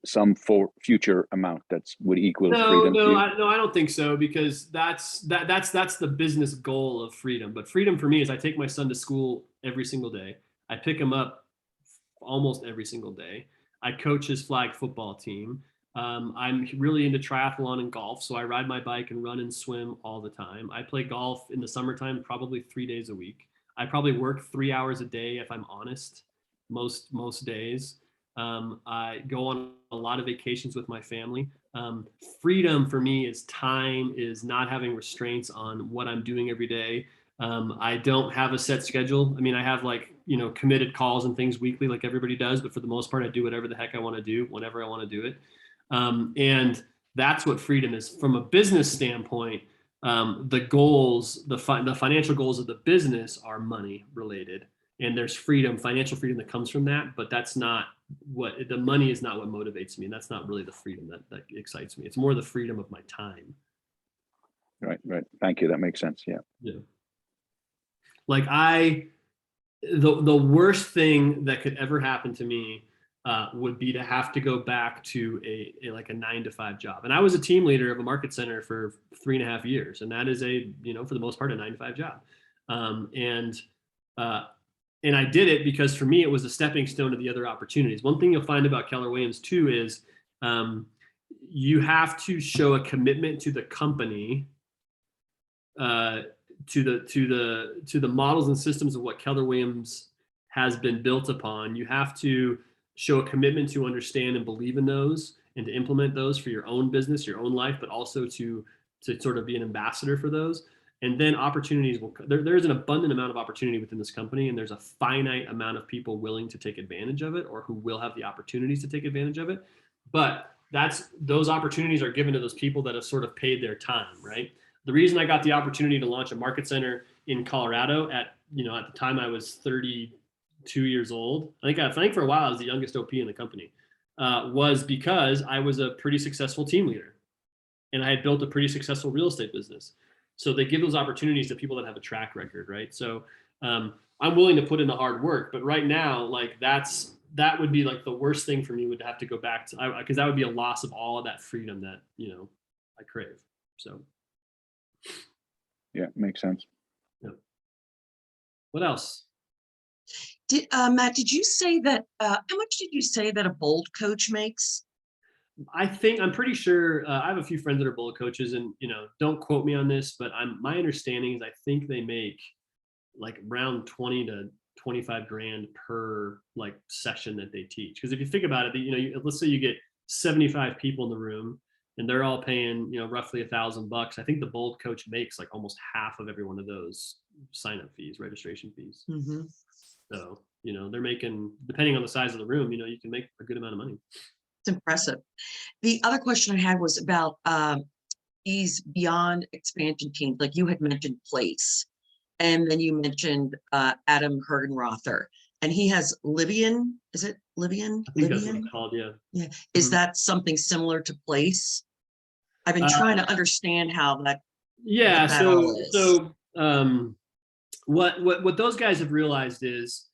some for future amount that's would equal freedom. No, I don't think so, because that's the business goal of freedom. But freedom for me is I take my son to school every single day. I pick him up almost every single day. I coach his flag football team. I'm really into triathlon and golf, so I ride my bike and run and swim all the time. I play golf in the summertime probably 3 days a week. I probably work 3 hours a day if I'm honest, most days. I go on a lot of vacations with my family. Freedom for me is time, is not having restraints on what I'm doing every day. I don't have a set schedule. I mean, I have, like, you know, committed calls and things weekly like everybody does, but for the most part, I do whatever the heck I want to do whenever I want to do it. And that's what freedom is. From a business standpoint, the goals, the financial goals of the business are money related, and there's freedom, financial freedom that comes from that. But that's not what the money is not what motivates me, and that's not really the freedom that excites me. It's more the freedom of my time. Right. Thank you. That makes sense. Yeah. Like the worst thing that could ever happen to me would be to have to go back to a 9-to-5 job. And I was a team leader of a market center for 3.5 years, and that is for the most part, a 9-to-5 job. And I did it because for me, it was a stepping stone to the other opportunities. One thing you'll find about Keller Williams too is you have to show a commitment to the company, to the models and systems of what Keller Williams has been built upon. You have to show a commitment to understand and believe in those and to implement those for your own business, your own life, but also to sort of be an ambassador for those. And then opportunities will, there's an abundant amount of opportunity within this company, and there's a finite amount of people willing to take advantage of it, or who will have the opportunities to take advantage of it. But those opportunities are given to those people that have sort of paid their time, right? The reason I got the opportunity to launch a market center in Colorado at the time I was 32 years old, I think for a while I was the youngest OP in the company, was because I was a pretty successful team leader and I had built a pretty successful real estate business. So they give those opportunities to people that have a track record, right? So I'm willing to put in the hard work, but right now, like that would be like the worst thing for me, would have to go back to, because that would be a loss of all of that freedom that, I crave. So. Yeah, makes sense. Yeah. What else? Matt, did you say that, how much did you say that a bold coach makes? I'm pretty sure I have a few friends that are bullet coaches, and don't quote me on this, but my understanding is I think they make like around 20 to 25 grand per like session that they teach. Because if you think about it, let's say you get 75 people in the room and they're all paying roughly $1,000. I think the bold coach makes like almost half of every one of those sign up fees, registration fees. Mm-hmm. So they're making, depending on the size of the room, you can make a good amount of money. It's impressive. The other question I had was about these beyond expansion teams, like you had mentioned Place, and then you mentioned Adam Hergenrother, and he has Livian. Is it Livian? I think that's what Livian? it's called, yeah. Yeah. Is Mhm. that something similar to Place? I've been trying to understand how that. Yeah. what that all is. So what those guys have realized is,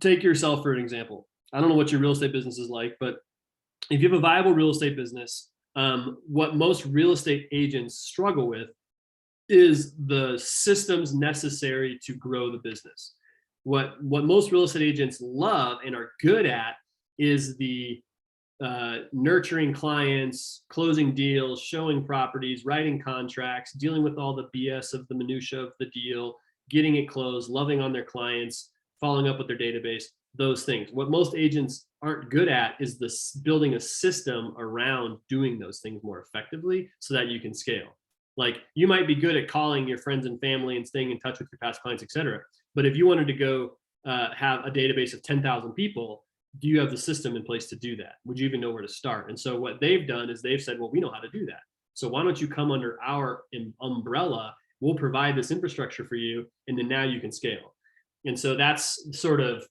take yourself for an example. I don't know what your real estate business is like, but if you have a viable real estate business, what most real estate agents struggle with is the systems necessary to grow the business. What most real estate agents love and are good at is the nurturing clients, closing deals, showing properties, writing contracts, dealing with all the BS of the minutia of the deal, getting it closed, loving on their clients, following up with their database, those things. What most agents aren't good at is this building a system around doing those things more effectively so that you can scale. Like you might be good at calling your friends and family and staying in touch with your past clients, et cetera. But if you wanted to go have a database of 10,000 people, do you have the system in place to do that? Would you even know where to start? And so what they've done is they've said, well, we know how to do that. So why don't you come under our umbrella? We'll provide this infrastructure for you, and then now you can scale. And so that's sort of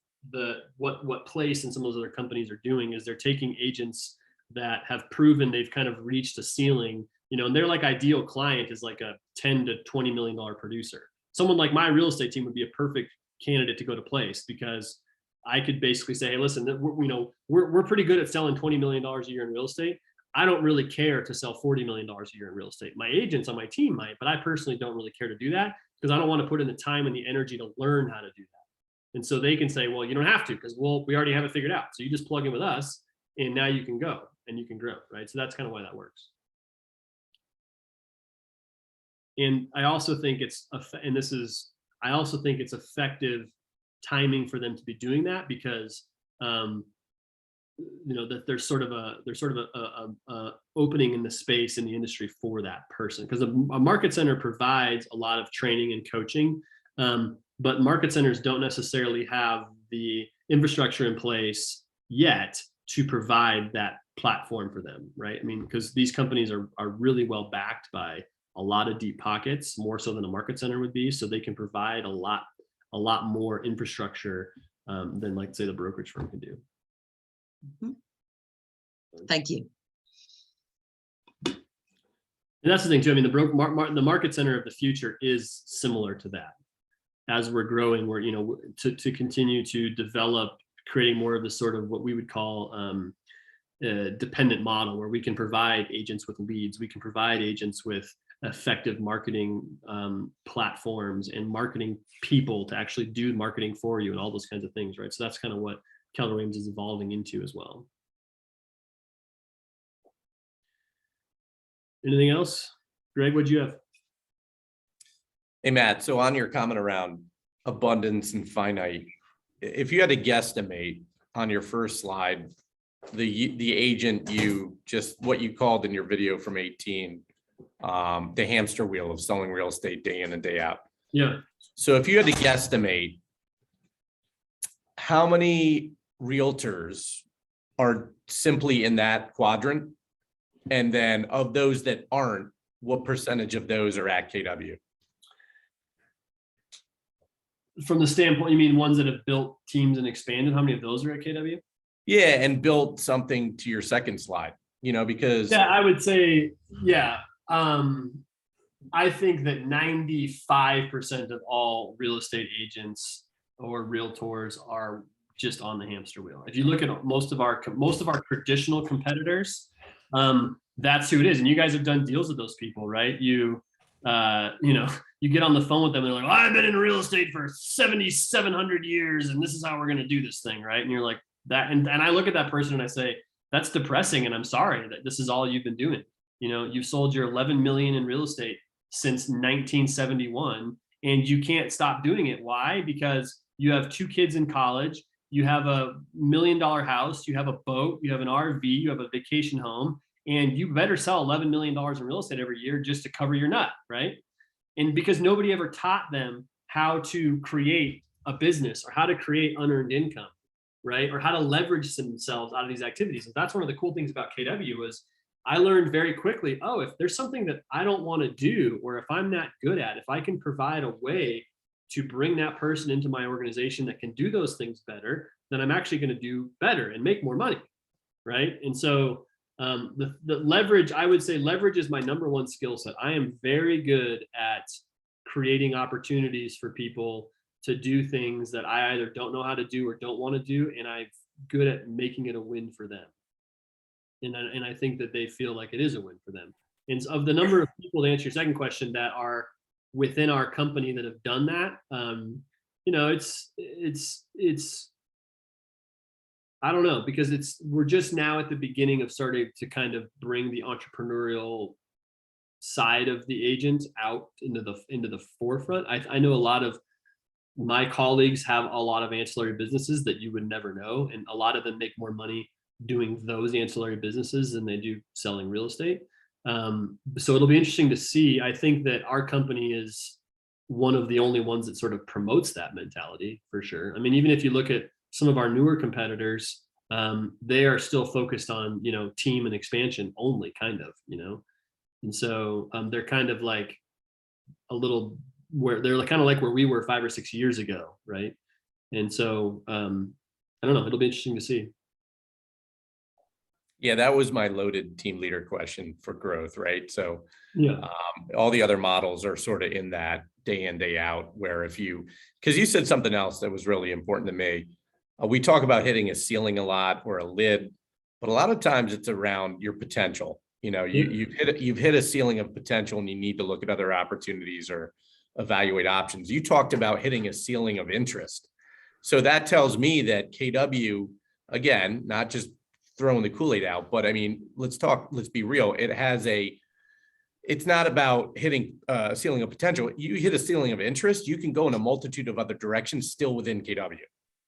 what Place and some of those other companies are doing is they're taking agents that have proven they've kind of reached a ceiling, and their like ideal client is like a 10 to $20 million producer. Someone like my real estate team would be a perfect candidate to go to Place because I could basically say, hey, listen, we're pretty good at selling $20 million a year in real estate. I don't really care to sell $40 million a year in real estate. My agents on my team might, but I personally don't really care to do that because I don't want to put in the time and the energy to learn how to do that. And so they can say, well, you don't have to because we already have it figured out. So you just plug in with us and now you can go and you can grow, right? So that's kind of why that works. And I also think it's effective timing for them to be doing that because that there's sort of a opening in the space in the industry for that person because a market center provides a lot of training and coaching, but market centers don't necessarily have the infrastructure in place yet to provide that platform for them, right? I mean, because these companies are really well backed by a lot of deep pockets, more so than a market center would be, so they can provide a lot more infrastructure than like say the brokerage firm can do. Mm-hmm. Thank you. And that's the thing too. I mean, the market center of the future is similar to that. As we're growing, we're to continue to develop, creating more of this sort of what we would call dependent model, where we can provide agents with leads, we can provide agents with effective marketing platforms and marketing people to actually do marketing for you and all those kinds of things, right? So that's kind of what Keller Williams is evolving into as well. Anything else? Greg, what'd you have? Hey, Matt, so on your comment around abundance and finite, if you had to guesstimate on your first slide, the agent what you called in your video from 18, the hamster wheel of selling real estate day in and day out. Yeah. So if you had to guesstimate, how many realtors are simply in that quadrant? And then of those that aren't, what percentage of those are at KW? From the standpoint, you mean ones that have built teams and expanded? How many of those are at KW? Yeah, and built something to your second slide, because yeah, I would say, yeah. I think that 95% of all real estate agents or realtors are just on the hamster wheel. If you look at most of our traditional competitors, that's who it is. And you guys have done deals with those people, right? you get on the phone with them and they're like, I've been in real estate for 7,700 years and this is how we're going to do this thing. Right. And you're like that. And I look at that person and I say, that's depressing. And I'm sorry that this is all you've been doing. You know, you've sold your 11 million in real estate since 1971 and you can't stop doing it. Why? Because you have 2 kids in college, you have a $1 million house, you have a boat, you have an RV, you have a vacation home, and you better sell $11 million in real estate every year just to cover your nut, right? And because nobody ever taught them how to create a business or how to create unearned income, right? Or how to leverage themselves out of these activities. And that's one of the cool things about KW was I learned very quickly, oh, if there's something that I don't want to do, or if I'm not good at, if I can provide a way to bring that person into my organization that can do those things better, then I'm actually going to do better and make more money, right? And so the leverage, I would say leverage is my number one skill set. I am very good at creating opportunities for people to do things that I either don't know how to do or don't want to do, and I'm good at making it a win for them. And I think that they feel like it is a win for them. And of the number of people, to answer your second question, that are within our company that have done that, you know, it's I don't know, because we're just now at the beginning of starting to kind of bring the entrepreneurial side of the agent out into the forefront. I know a lot of my colleagues have a lot of ancillary businesses that you would never know, and a lot of them make more money doing those ancillary businesses than they do selling real estate. So it'll be interesting to see. I think that our company is one of the only ones that sort of promotes that mentality, for sure. I mean, even if you look at some of our newer competitors, they are still focused on, you know, team and expansion only, kind of, you know. And so they're kind of like a little where they're kind of like where we were 5 or 6 years ago, right? And so I don't know, it'll be interesting to see. Yeah, that was my loaded team leader question for growth, right? So Yeah. all the other models are sort of in that day in, day out, where because you said something else that was really important to me. We talk about hitting a ceiling a lot or a lid, but a lot of times it's around your potential. You know, you've hit a ceiling of potential and you need to look at other opportunities or evaluate options. You talked about hitting a ceiling of interest. So that tells me that KW, again, not just throwing the Kool-Aid out, but I mean, let's be real. It's not about hitting a ceiling of potential. You hit a ceiling of interest, you can go in a multitude of other directions still within KW.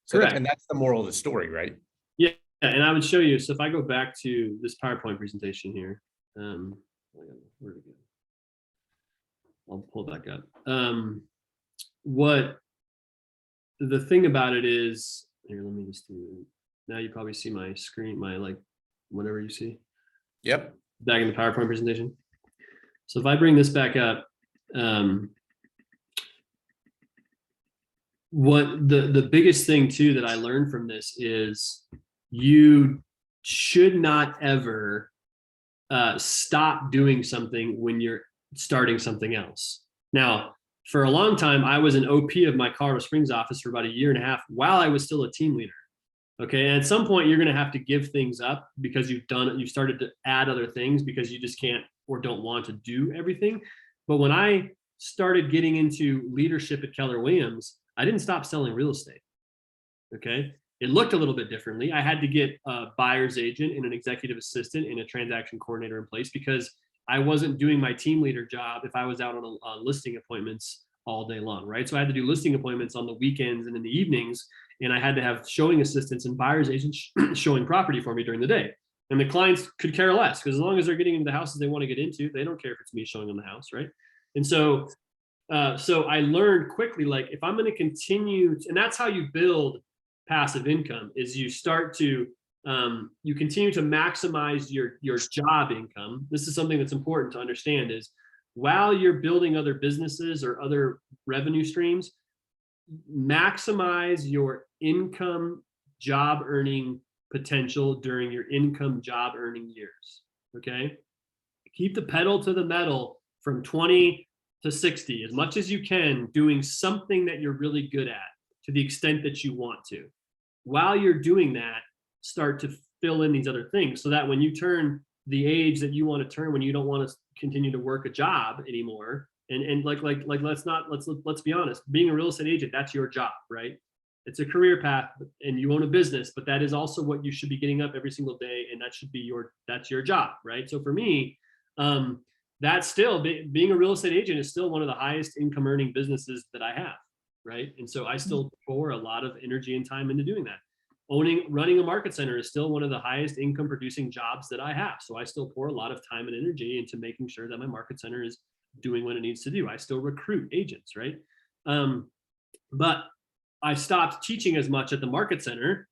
So and that's the moral of the story, right? Yeah, and I would show you. So if I go back to this PowerPoint presentation here, where to go? I'll pull it back up. What the thing about it is, here, let me just do. Now you probably see my screen, my like whatever you see. Yep. Back in the PowerPoint presentation. So if I bring this back up, what the biggest thing too that I learned from this is you should not ever stop doing something when you're starting something else. Now, for a long time, I was an OP of my Colorado Springs office for about 1.5 years while I was still a team leader. Okay, and at some point you're going to have to give things up because you've started to add other things because you just can't or don't want to do everything. But when I started getting into leadership at Keller Williams, I didn't stop selling real estate. Okay, it looked a little bit differently. I had to get a buyer's agent and an executive assistant and a transaction coordinator in place because I wasn't doing my team leader job if I was out on listing appointments all day long, right? So I had to do listing appointments on the weekends and in the evenings, and I had to have showing assistants and buyer's agents showing property for me during the day. And the clients could care less because as long as they're getting into the houses they want to get into, they don't care if it's me showing them the house, right? And so I learned quickly, like if I'm going to continue, and that's how you build passive income, is you start to you continue to maximize your job income. This is something that's important to understand, is while you're building other businesses or other revenue streams, maximize your income job earning potential during your income job earning years. Okay, keep the pedal to the metal from 20 to 60 as much as you can, doing something that you're really good at to the extent that you want to. While you're doing that, start to fill in these other things so that when you turn the age that you want to turn, when you don't want to continue to work a job anymore, And let's be honest, being a real estate agent, that's your job, right? It's a career path and you own a business, but that is also what you should be getting up every single day. And that should be that's your job, right? So for me, that's still being a real estate agent is still one of the highest income earning businesses that I have, right? And so I still pour a lot of energy and time into doing that. Running a market center is still one of the highest income producing jobs that I have. So I still pour a lot of time and energy into making sure that my market center is doing what it needs to do. I still recruit agents, right? But I stopped teaching as much at the market center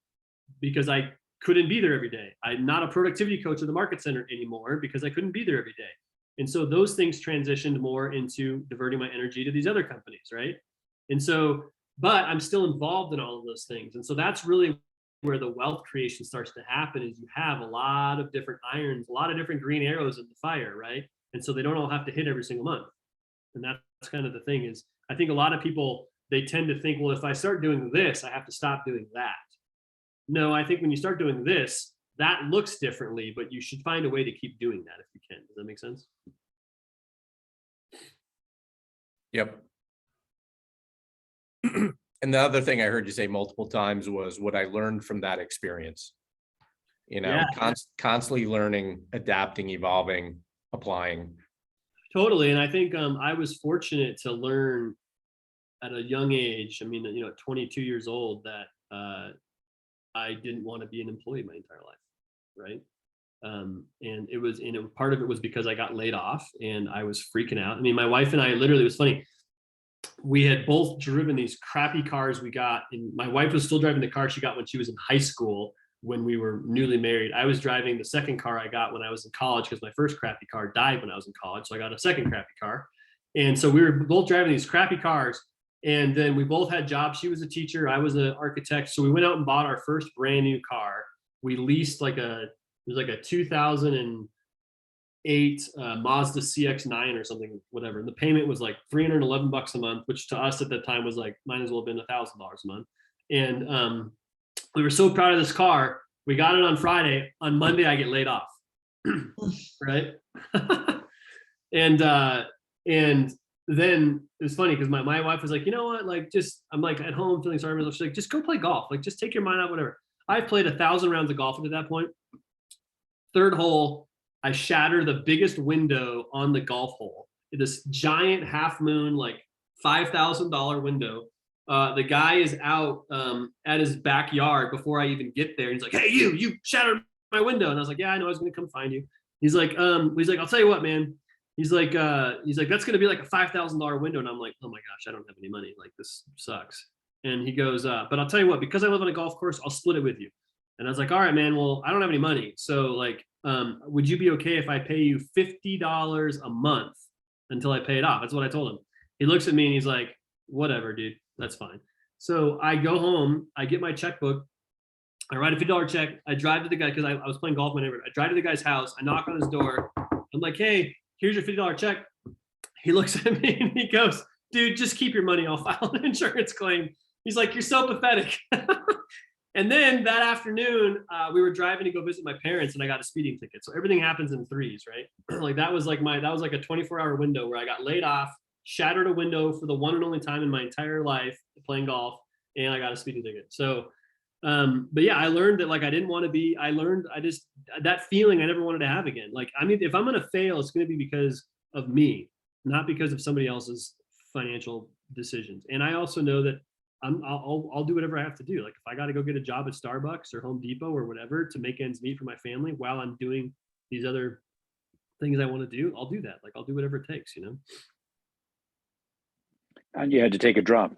because I couldn't be there every day. I'm not a productivity coach at the market center anymore because I couldn't be there every day. And so those things transitioned more into diverting my energy to these other companies, right? And so, but I'm still involved in all of those things. And so that's really where the wealth creation starts to happen, is you have a lot of different irons, a lot of different green arrows in the fire, right? And so they don't all have to hit every single month. And that's kind of the thing is, I think a lot of people, they tend to think, well, if I start doing this, I have to stop doing that. No, I think when you start doing this, that looks differently, but you should find a way to keep doing that if you can. Does that make sense? Yep. And the other thing I heard you say multiple times was what I learned from that experience. You know, Yeah. constantly learning, adapting, evolving, applying. Totally. And I think I was fortunate to learn at a young age, I mean, you know, at 22 years old, that I didn't want to be an employee my entire life, right? And part of it was because I got laid off and I was freaking out. I mean, my wife and I literally, it was funny. We had both driven these crappy cars we got, and my wife was still driving the car she got when she was in high school when we were newly married. I was driving the second car I got when I was in college because my first crappy car died when I was in college. So I got a second crappy car. And so we were both driving these crappy cars. And then we both had jobs. She was a teacher, I was an architect. So we went out and bought our first brand new car. We leased it was like a 2008 Mazda CX-9 or something, whatever. And the payment was like $311 a month, which to us at that time was like, might as well have been $1,000 a month. And we were so proud of this car. We got it on Friday. On Monday, I get laid off. Right. And then it was funny because my wife was like, you know what, like, I'm like at home feeling sorry for myself. She's like, just go play golf. Like, just take your mind out, whatever. I played 1,000 rounds of golf at that point. Third hole, I shatter the biggest window on the golf hole. This giant half moon, like $5,000 window. The guy is out at his backyard before I even get there. He's like, hey, you shattered my window. And I was like, yeah, I know, I was going to come find you. He's like, I'll tell you what, man. He's like, that's going to be like a $5,000 window. And I'm like, oh my gosh, I don't have any money. Like, this sucks. And he goes, but I'll tell you what, because I live on a golf course, I'll split it with you. And I was like, all right, man, well, I don't have any money. So like, would you be okay if I pay you $50 a month until I pay it off? That's what I told him. He looks at me and he's like, whatever, dude, that's fine. So I go home, I get my checkbook, I write a $50 check. I drive to the guy, because I was playing golf in my neighborhood. I drive to the guy's house. I knock on his door. I'm like, hey, here's your $50 check. He looks at me and he goes, dude, just keep your money. I'll file an insurance claim. He's like, you're so pathetic. And then that afternoon, we were driving to go visit my parents and I got a speeding ticket. So everything happens in threes, right? Like that was like a 24-hour window where I got laid off, shattered a window for the one and only time in my entire life playing golf, and I got a speeding ticket. So, but yeah, I learned that like I didn't want to be, that feeling I never wanted to have again. Like, I mean, if I'm going to fail, it's going to be because of me, not because of somebody else's financial decisions. And I also know that I'll do whatever I have to do. Like if I got to go get a job at Starbucks or Home Depot or whatever to make ends meet for my family while I'm doing these other things I want to do, I'll do that. Like I'll do whatever it takes, you know? And you had to take a drop.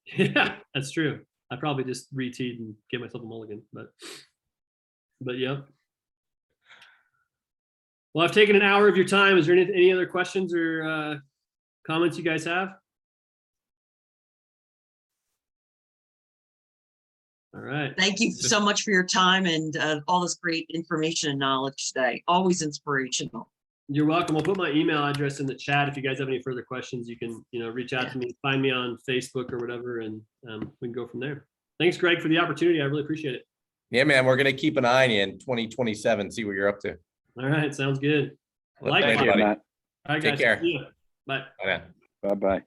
Yeah, that's true. I probably just re-teed and gave myself a mulligan, but yeah. Well, I've taken an hour of your time. Is there any other questions or comments you guys have? All right. Thank you so much for your time and all this great information and knowledge today. Always inspirational. You're welcome. I'll put my email address in the chat. If you guys have any further questions, you can, reach out to me, find me on Facebook or whatever, and we can go from there. Thanks, Greg, for the opportunity. I really appreciate it. Yeah, man, we're going to keep an eye on you in 2027, see what you're up to. All right. Sounds good. Well, thank you, Likewise. buddy. Matt. All right, Take guys. care. See ya. Bye. Bye now. Bye-bye.